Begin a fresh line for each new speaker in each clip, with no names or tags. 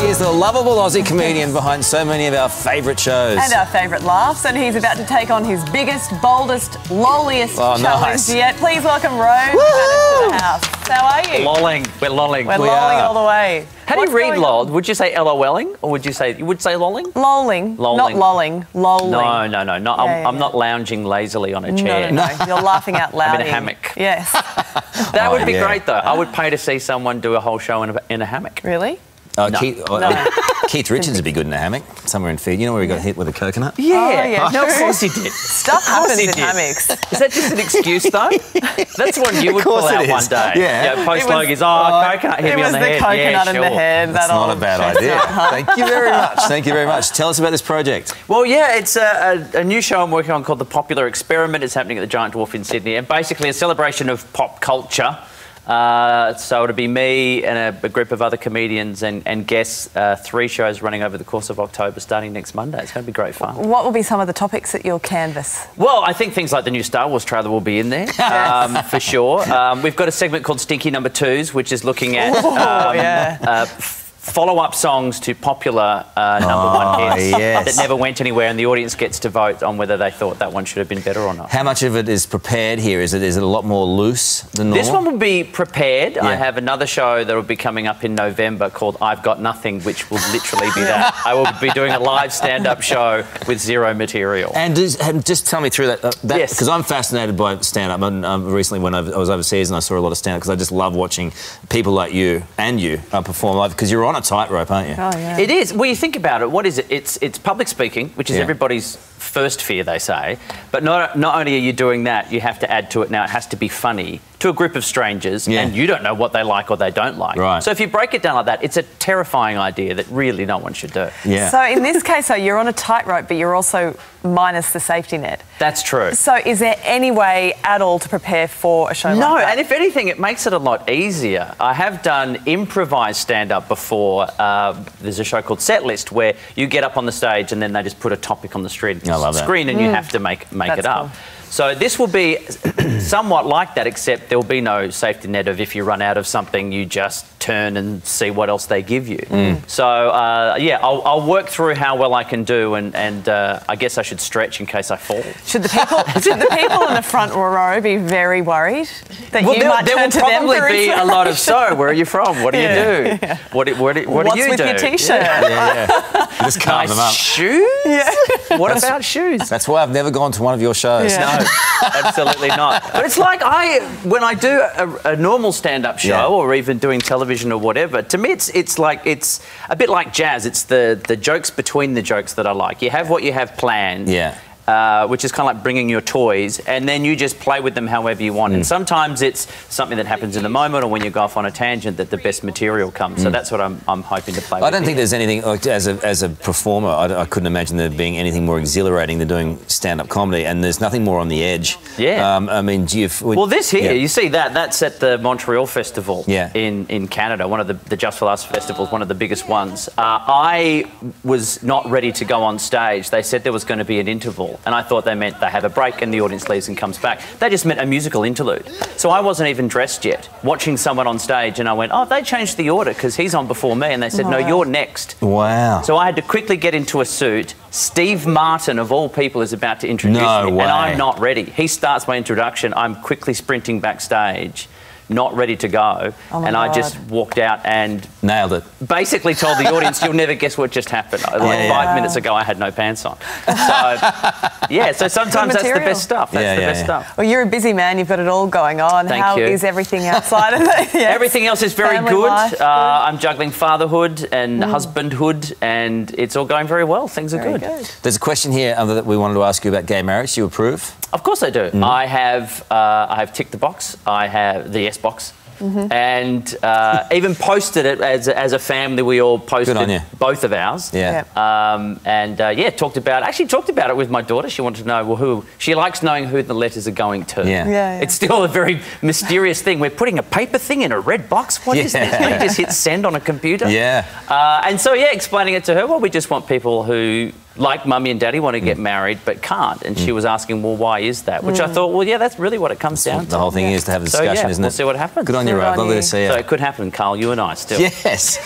He is the lovable Aussie comedian behind so many of our favourite shows.
And our favourite laughs, and he's about to take on his biggest, boldest, lolliest challenge yet. Please welcome Rove McManus to the house. How are you?
Lolling. We're lolling.
We're lolling all the way.
How do you read lol? Would you say LOLing or would you say lolling?
Lolling. Not lolling. Lolling.
No. I'm not lounging lazily on a chair.
No. You're laughing out loud.
I'm in a hammock.
Yes.
That would be great though. I would pay to see someone do a whole show in a hammock.
Really?
No. Keith Richards would be good in a hammock, somewhere in Fiji. You know where he got hit with a coconut?
Yeah. No, of course he did.
Stuff happens in hammocks.
Is that just an excuse, though? That's one you would pull out one day.
Yeah.
Post Logies, coconut hit me on the head.
It was the coconut in the head.
That's not a bad idea. Thank you very much. Thank you very much. Tell us about this project.
Well, yeah, it's a new show I'm working on called The Popular Experiment. It's happening at the Giant Dwarf in Sydney, and basically a celebration of pop culture. So it'll be me and a group of other comedians and guests, 3 shows running over the course of October, starting next Monday. It's going to be great fun.
What will be some of the topics that you'll canvass?
Well, I think things like the new Star Wars trailer will be in there, for sure. We've got a segment called Stinky Number Twos, which is looking at follow-up songs to popular #1 hits that never went anywhere, and the audience gets to vote on whether they thought that one should have been better or not.
How much of it is prepared here? Is it a lot more loose than normal?
This one will be prepared. I have another show that will be coming up in November called I've Got Nothing, which will literally be that. I will be doing a live stand-up show with 0 material.
And just tell me through that.
Yes.
Because I'm fascinated by stand-up. Recently when I was overseas and I saw a lot of stand-up, because I just love watching people like you perform live, because you're on a tightrope, aren't you?
Oh, yeah.
It is. Well, you think about it, what is it? It's public speaking, which is everybody's first fear, they say. But not only are you doing that, you have to add to it now, it has to be funny to a group of strangers, and you don't know what they like or they don't like.
Right.
So if you break it down like that, it's a terrifying idea that really no one should do.
Yeah.
So in this case, though, you're on a tightrope, but you're also minus the safety net.
That's true.
So is there any way at all to prepare for a show like that?
No, and if anything, it makes it a lot easier. I have done improvised stand-up before. There's a show called Set List where you get up on the stage and then they just put a topic on the screen and you have to make it up.
Cool.
So this will be somewhat like that, except there will be no safety net of if you run out of something, you just turn and see what else they give you. So, I'll work through how well I can do, and I guess I should stretch in case I fall.
Should the people in the front row be very worried that you might turn to them?
There will probably be a lot of where are you from? What do you do?
Yeah.
What do you do?
What's with your T-shirt?
Just calm them up.
Shoes? What about shoes?
That's why I've never gone to one of your shows.
No, absolutely not. But it's like when I do a normal stand-up show or even doing television or whatever, to me it's a bit like jazz. It's the jokes between the jokes that I like. You have what you have planned. Yeah. Which is kind of like bringing your toys, and then you just play with them however you want. And sometimes it's something that happens in the moment, or when you go off on a tangent, that the best material comes. So that's what I'm hoping to play with.
I don't think there's anything, like, as a performer, I couldn't imagine there being anything more exhilarating than doing stand-up comedy, and there's nothing more on the edge. Yeah. I mean, well,
this here, you see that's at the Montreal Festival in Canada, one of the Just for Laughs festivals, one of the biggest ones. I was not ready to go on stage. They said there was going to be an interval. And I thought they meant they have a break and the audience leaves and comes back. They just meant a musical interlude. So I wasn't even dressed yet, watching someone on stage, and I went, oh, they changed the order because he's on before me. And they said, no, you're next. Wow. So I had to quickly get into a suit. Steve Martin, of all people, is about to introduce me, and I'm not ready. He starts my introduction. I'm quickly sprinting backstage, not ready to go, and I just walked out and
nailed it.
Basically told the audience, you'll never guess what just happened. Like 5 minutes ago, I had no pants on. So, so sometimes that's the best stuff. That's the best stuff.
Well, you're a busy man. You've got it all going on. How is everything outside of that?
Everything else is very good. I'm juggling fatherhood and husbandhood, and it's all going very well. Things are good.
There's a question here that we wanted to ask you about gay marriage. Do you approve?
Of course I do. I have ticked the box. I have the yes box. And even posted it as a family. We all posted both of ours. Talked about it with my daughter. She wanted to know, well, who she likes knowing who the letters are going to. It's still a very mysterious thing. We're putting a paper thing in a red box. What is this? We just hit send on a computer. And so explaining it to her. Well, we just want people who, like Mummy and Daddy, want to get married but can't. And she was asking, well, why is that? Which I thought, well, that's really what it comes down to.
The whole thing is to have a discussion, isn't it?
We'll see what happens.
Good on you, Rove. Lovely to see you.
So it could happen, Carl, you and I still.
Yes.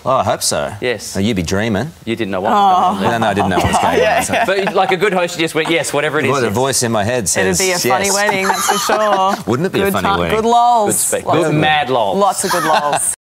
Oh, I hope so.
Yes.
Oh, you'd be dreaming.
You didn't know what was going on there.
No, I didn't know what was going on. So.
But like a good host, you just went, yes, whatever it is.
Well, the voice in my head says
it'd be a funny wedding, that's for sure.
Wouldn't it be a funny wedding?
Good lols.
Good mad lols.
Lots of good lols.